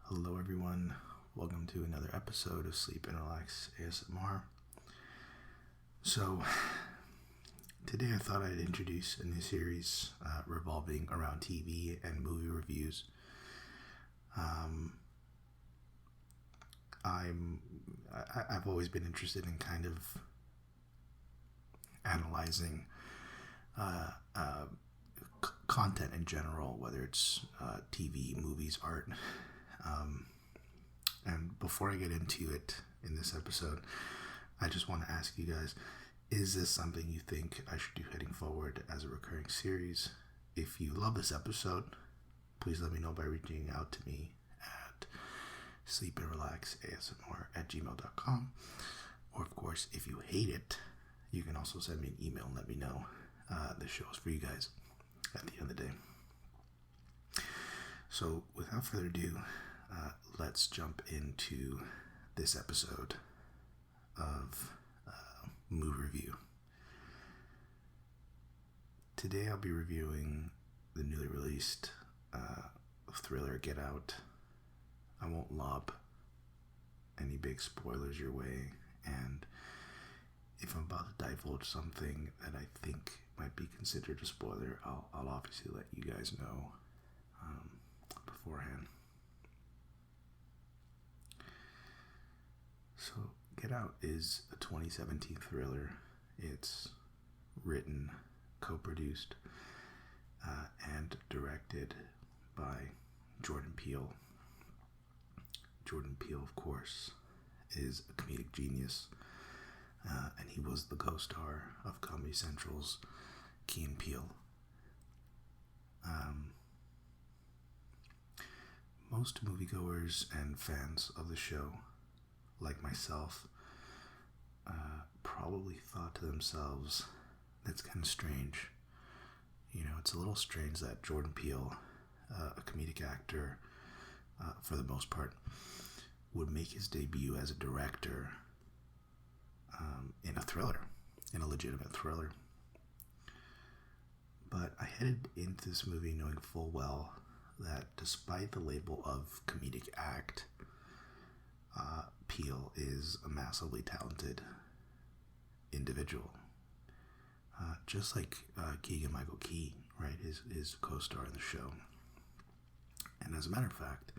Hello everyone, welcome to another episode of Sleep and Relax ASMR. So, today I thought I'd introduce a new series revolving around TV and movie reviews. I've always been interested in kind of analyzing content in general, whether it's TV, movies, art. And before I get into it in this episode, I just want to ask you guys, is this something you think I should do heading forward as a recurring series? If you love this episode, please let me know by reaching out to me at SleepandRelaxASMR@gmail.com. Or of course, if you hate it, you can also send me an email and let me know. The show is for you guys at the end of the day. So without further ado, let's jump into this episode of movie review. Today I'll be reviewing the newly released thriller Get Out. I won't lob any big spoilers your way, and if I'm about to divulge something that I think might be considered a spoiler, I'll obviously let you guys know beforehand. So, Get Out is a 2017 thriller. It's written, co-produced, and directed by Jordan Peele. Jordan Peele, of course, is a comedic genius, and he was the co-star of Comedy Central's Key and Peele. Most moviegoers and fans of the show, like myself, probably thought to themselves, that's kind of strange. You know, it's a little strange that Jordan Peele, a comedic actor for the most part, would make his debut as a director in a thriller, in a legitimate thriller. But I headed into this movie knowing full well that despite the label of comedic act, Peele is a massively talented individual. Just like Keegan-Michael Key, right, his co-star in the show. And as a matter of fact,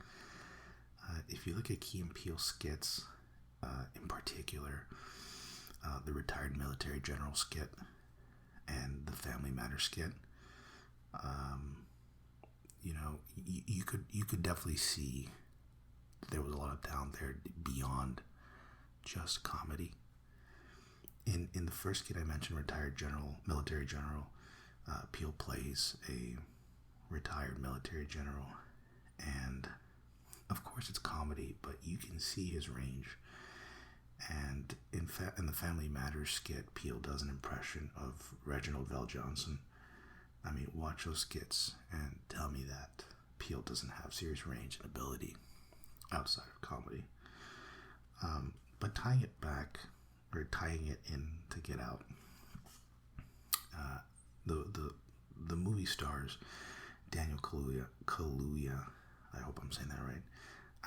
if you look at Key and Peele skits, in particular, the retired military general skit and the Family Matters skit, you know, you could definitely see there was a lot of talent there beyond just comedy. In the first skit I mentioned, retired military general, Peele plays a retired military general, and of course it's comedy, but you can see his range. And in the Family Matters skit, Peele does an impression of Reginald VelJohnson. I mean, watch those skits and tell me that Peele doesn't have serious range and ability outside of comedy. But tying it in to Get Out, the movie stars Daniel Kaluuya, I hope I'm saying that right,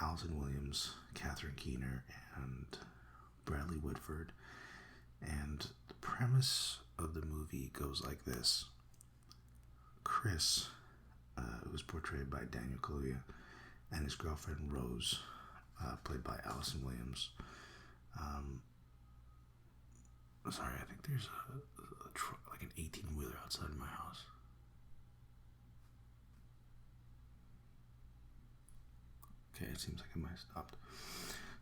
Allison Williams, Catherine Keener, and Bradley Whitford. And the premise of the movie goes like this. Chris, who was portrayed by Daniel Kaluuya, and his girlfriend Rose, played by Allison Williams. Sorry, I think there's like an 18-wheeler outside of my house. Okay, it seems like it might have stopped.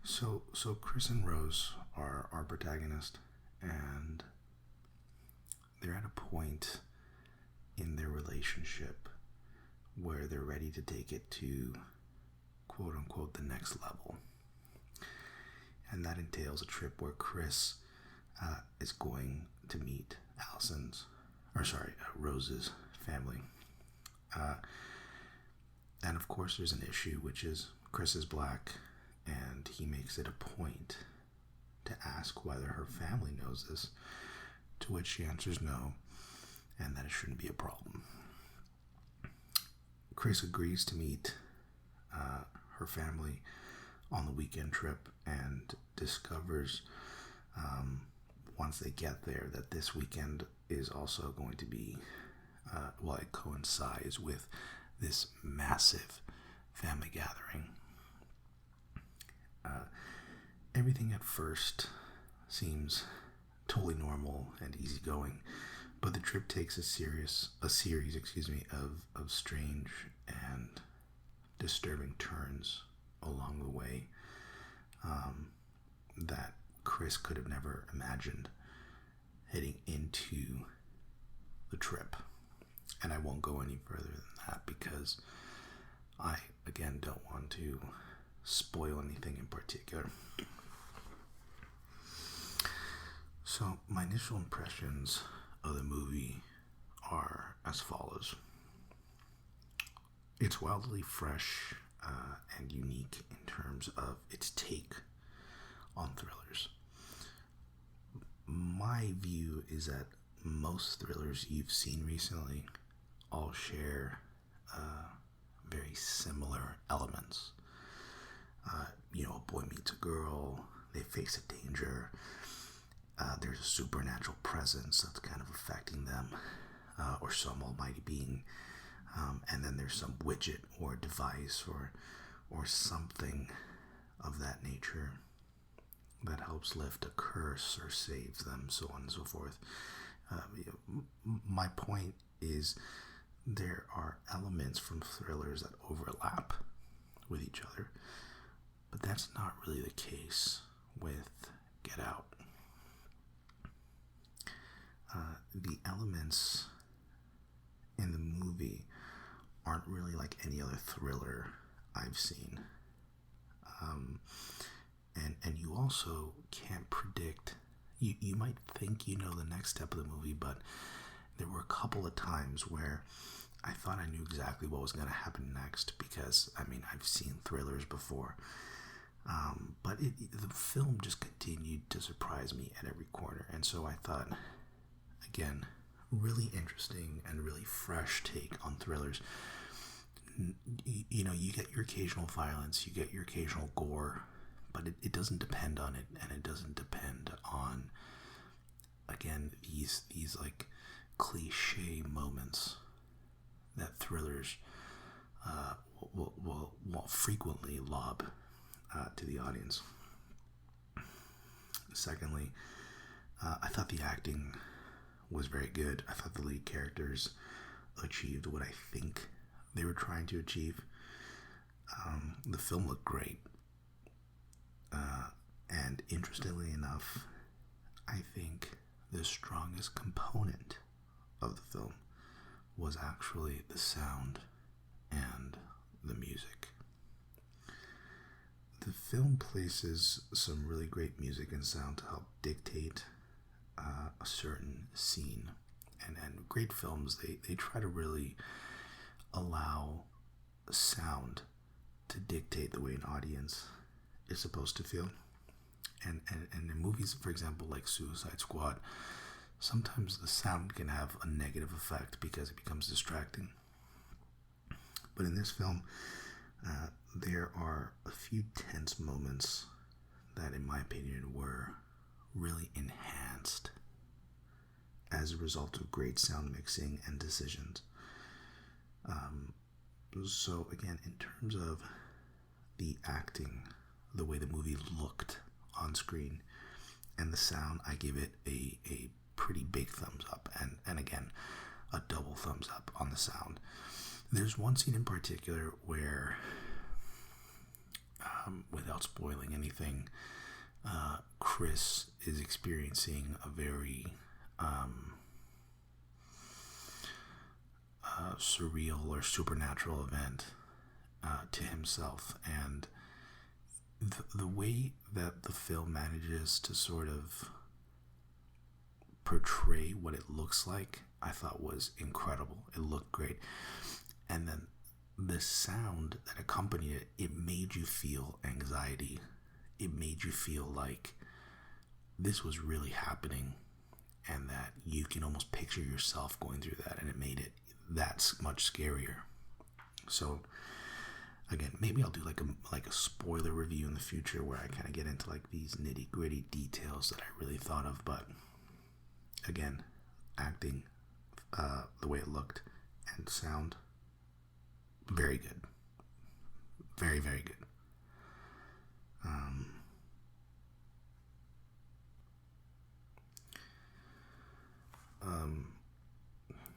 So Chris and Rose are our protagonist, and they're at a point in their relationship where they're ready to take it to quote unquote the next level. And that entails a trip where Chris is going to meet Rose's family. And of course there's an issue, which is Chris is black, and he makes it a point to ask whether her family knows this, to which she answers no, and that it shouldn't be a problem. Chris agrees to meet her family on the weekend trip and discovers once they get there that this weekend is also going to be, it coincides with this massive family gathering. Everything at first seems totally normal and easygoing, but the trip takes a series, of strange and disturbing turns along the way that Chris could have never imagined heading into the trip. And I won't go any further than that because I, again, don't want to spoil anything in particular. So my initial impressions of the movie are as follows. It's wildly fresh and unique in terms of its take on thrillers. My view is that most thrillers you've seen recently all share very similar elements. A boy meets a girl, they face a danger, there's a supernatural presence that's kind of affecting them, or some almighty being, and then there's some widget or device or something of that nature that helps lift a curse or saves them, so on and so forth. My point is there are elements from thrillers that overlap with each other, but that's not really the case with Get Out. The elements in the movie aren't really like any other thriller I've seen. And you also can't predict. You might think you know the next step of the movie, but there were a couple of times where I thought I knew exactly what was going to happen next because, I've seen thrillers before. But the film just continued to surprise me at every corner. And so I thought, again, really interesting and really fresh take on thrillers. You get your occasional violence, you get your occasional gore, but it doesn't depend on it, and it doesn't depend on, again, these like cliche moments that thrillers will frequently lob to the audience. Secondly, I thought the acting was very good. I thought the lead characters achieved what I think they were trying to achieve. The film looked great. And interestingly enough, I think the strongest component of the film was actually the sound and the music. The film places some really great music and sound to help dictate a certain scene. And great films, they try to really allow sound to dictate the way an audience is supposed to feel. And in movies, for example, like Suicide Squad, sometimes the sound can have a negative effect because it becomes distracting. But in this film, there are a few tense moments that, in my opinion, were really enhanced as a result of great sound mixing and decisions. So again, in terms of the acting, the way the movie looked on screen, and the sound, I give it a pretty big thumbs up, and again, a double thumbs up on the sound. There's one scene in particular where, without spoiling anything, Chris is experiencing a very surreal or supernatural event to himself, and the way that the film manages to sort of portray what it looks like, I thought was incredible. It looked great. And then the sound that accompanied it, it made you feel anxiety. It made you feel like this was really happening, and that you can almost picture yourself going through that, and it made it that much scarier. So again, maybe I'll do like a spoiler review in the future where I kind of get into like these nitty gritty details that I really thought of. But again, acting, the way it looked, and sound, very good, very, very good.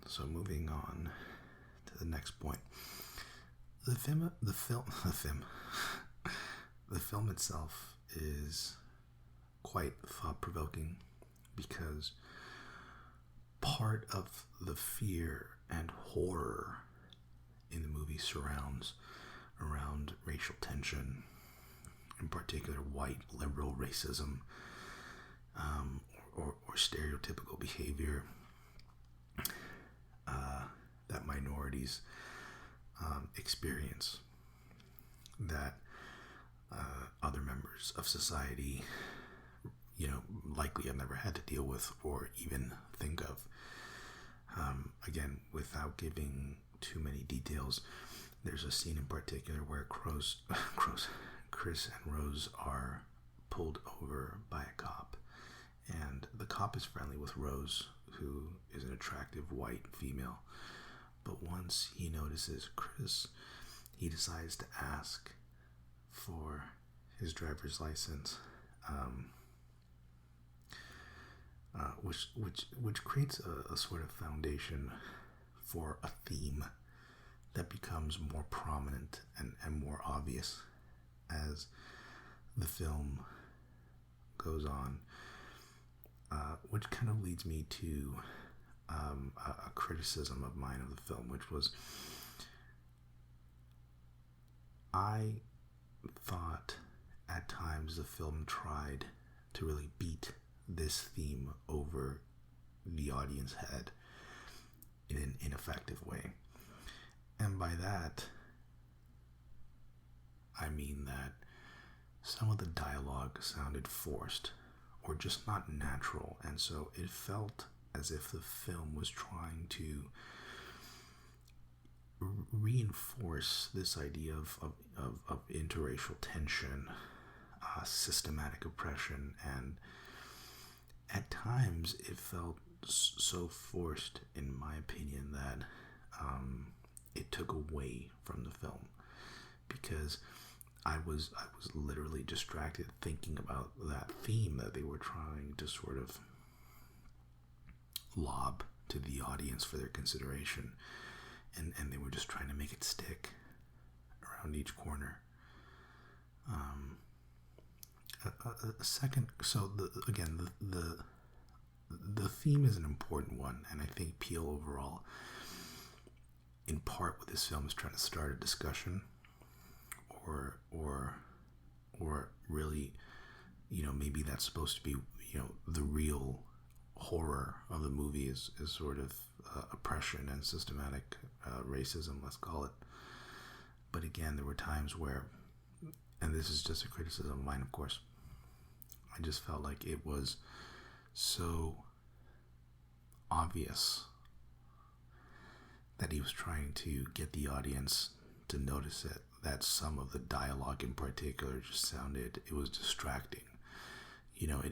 So moving on to the next point, the film itself is quite thought-provoking because part of the fear and horror in the movie surrounds around racial tension, in particular white liberal racism, or stereotypical behavior that minorities experience, that other members of society, likely have never had to deal with or even think of. Again, without giving too many details, there's a scene in particular where Chris and Rose are pulled over by a cop, and the cop is friendly with Rose, who is an attractive white female. But once he notices Chris, he decides to ask for his driver's license, which creates a sort of foundation for a theme that becomes more prominent and more obvious as the film goes on, which kind of leads me to a criticism of mine of the film, which was, I thought at times the film tried to really beat this theme over the audience head in an ineffective way. And by that, I mean that some of the dialogue sounded forced or just not natural, and so it felt as if the film was trying to reinforce this idea of interracial tension, systematic oppression, and at times it felt so forced, in my opinion, that it took away from the film, because I was literally distracted thinking about that theme that they were trying to sort of lob to the audience for their consideration, and they were just trying to make it stick around each corner. The theme is an important one, and I think Peele overall, in part with this film, is trying to start a discussion, or really, maybe that's supposed to be, the real horror of the movie is sort of oppression and systematic racism, let's call it. But again, there were times where, and this is just a criticism of mine, of course, I just felt like it was so obvious that he was trying to get the audience to notice it, that some of the dialogue in particular just it was distracting.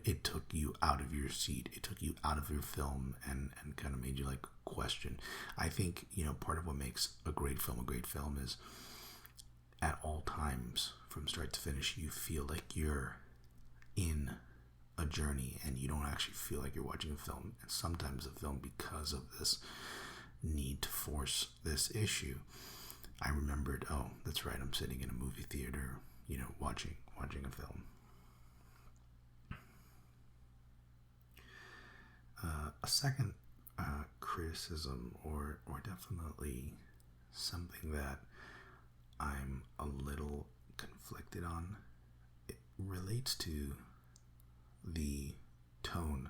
It took you out of your seat. It took you out of your film and kind of made you question. I think, part of what makes a great film is at all times, from start to finish, you feel like you're in a journey and you don't actually feel like you're watching a film. And sometimes a film, because of this need to force this issue, I remembered, oh, that's right, I'm sitting in a movie theater, watching a film. A second criticism, or definitely something that I'm a little conflicted on, it relates to the tone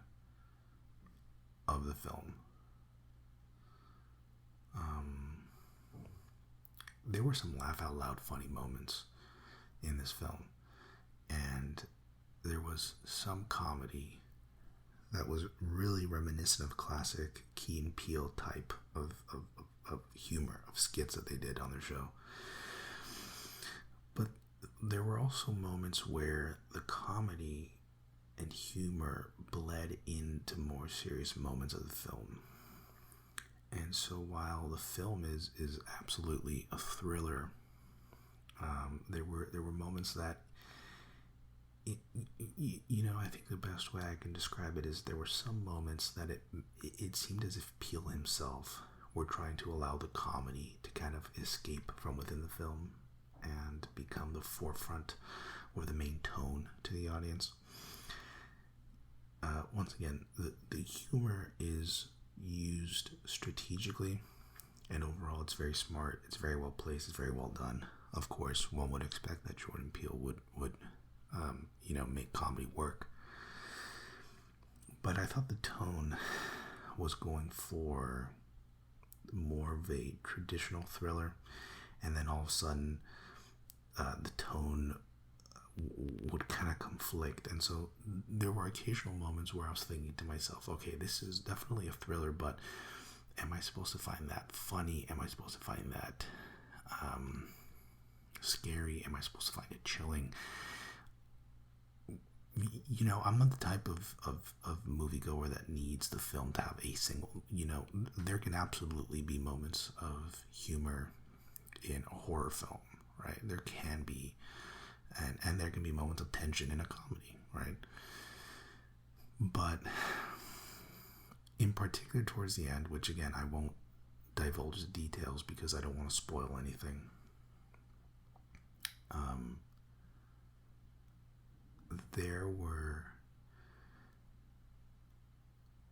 of the film. There were some laugh out loud funny moments in this film, and there was some comedy that was really reminiscent of classic Key and Peele type of humor, of skits that they did on their show. But there were also moments where the comedy and humor bled into more serious moments of the film. And so while the film is absolutely a thriller, there were moments that, I think the best way I can describe it is there were some moments that it seemed as if Peele himself were trying to allow the comedy to kind of escape from within the film and become the forefront or the main tone to the audience. Once again, the humor is used strategically, and overall it's very smart, it's very well placed, it's very well done. Of course, one would expect that Jordan Peele would make comedy work. But I thought the tone was going for more of a traditional thriller, and then all of a sudden the tone would kind of conflict. And so there were occasional moments where I was thinking to myself, okay, this is definitely a thriller, but am I supposed to find that funny? Am I supposed to find that scary? Am I supposed to find it chilling? I'm not the type of moviegoer that needs the film to have a single, there can absolutely be moments of humor in a horror film, right? There can be, and there can be moments of tension in a comedy, right? But in particular towards the end, which again, I won't divulge the details because I don't want to spoil anything. There were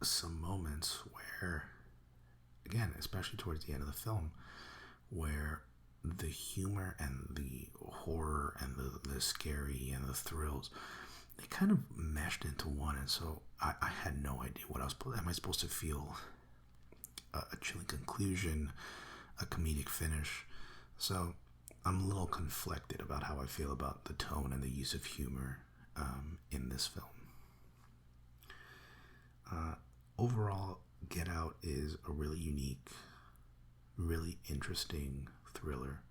some moments where, again, especially towards the end of the film, where the humor and the horror and the scary and the thrills, they kind of meshed into one. And so I had no idea what am I supposed to feel? A chilling conclusion, a comedic finish. So I'm a little conflicted about how I feel about the tone and the use of humor in this film. Overall, Get Out is a really unique, really interesting thriller.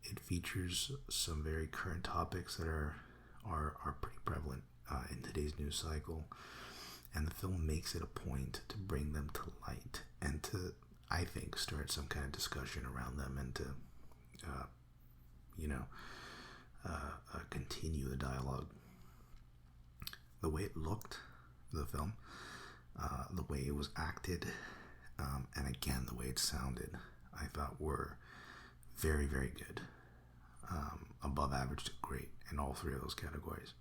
It features some very current topics that are pretty prevalent in today's news cycle, and the film makes it a point to bring them to light and to, I think, start some kind of discussion around them and to continue the dialogue. The way it looked, the film, the way it was acted, and again, the way it sounded, I thought were very, very good. Above average to great in all three of those categories.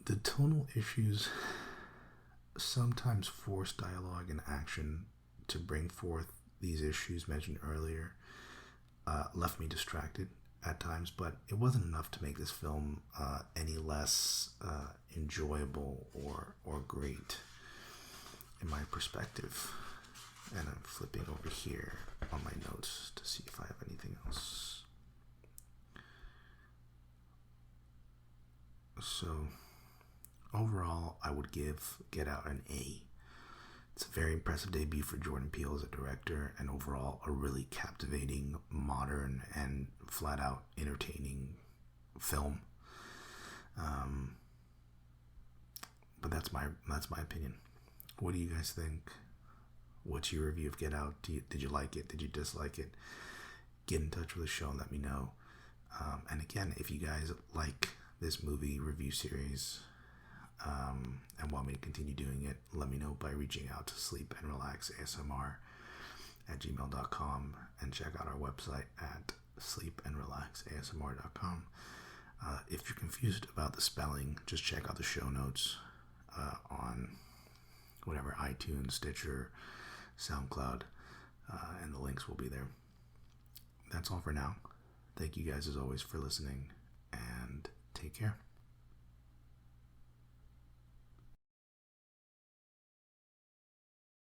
The tonal issues sometimes force dialogue and action to bring forth these issues mentioned earlier. Left me distracted at times, but it wasn't enough to make this film any less enjoyable or great in my perspective. And I'm flipping over here on my notes to see if I have anything else. So overall, I would give Get Out an A. It's a very impressive debut for Jordan Peele as a director, and overall a really captivating, modern, and flat-out entertaining film. But that's my opinion. What do you guys think? What's your review of Get Out? Did you like it? Did you dislike it? Get in touch with the show and let me know. And again, if you guys like this movie review series and want me to continue doing it, let me know by reaching out to SleepandRelaxASMR@gmail.com and check out our website at SleepandRelaxASMR.com. If you're confused about the spelling, just check out the show notes on whatever, iTunes, Stitcher, SoundCloud, and the links will be there. That's all for now. Thank you guys as always for listening, and take care.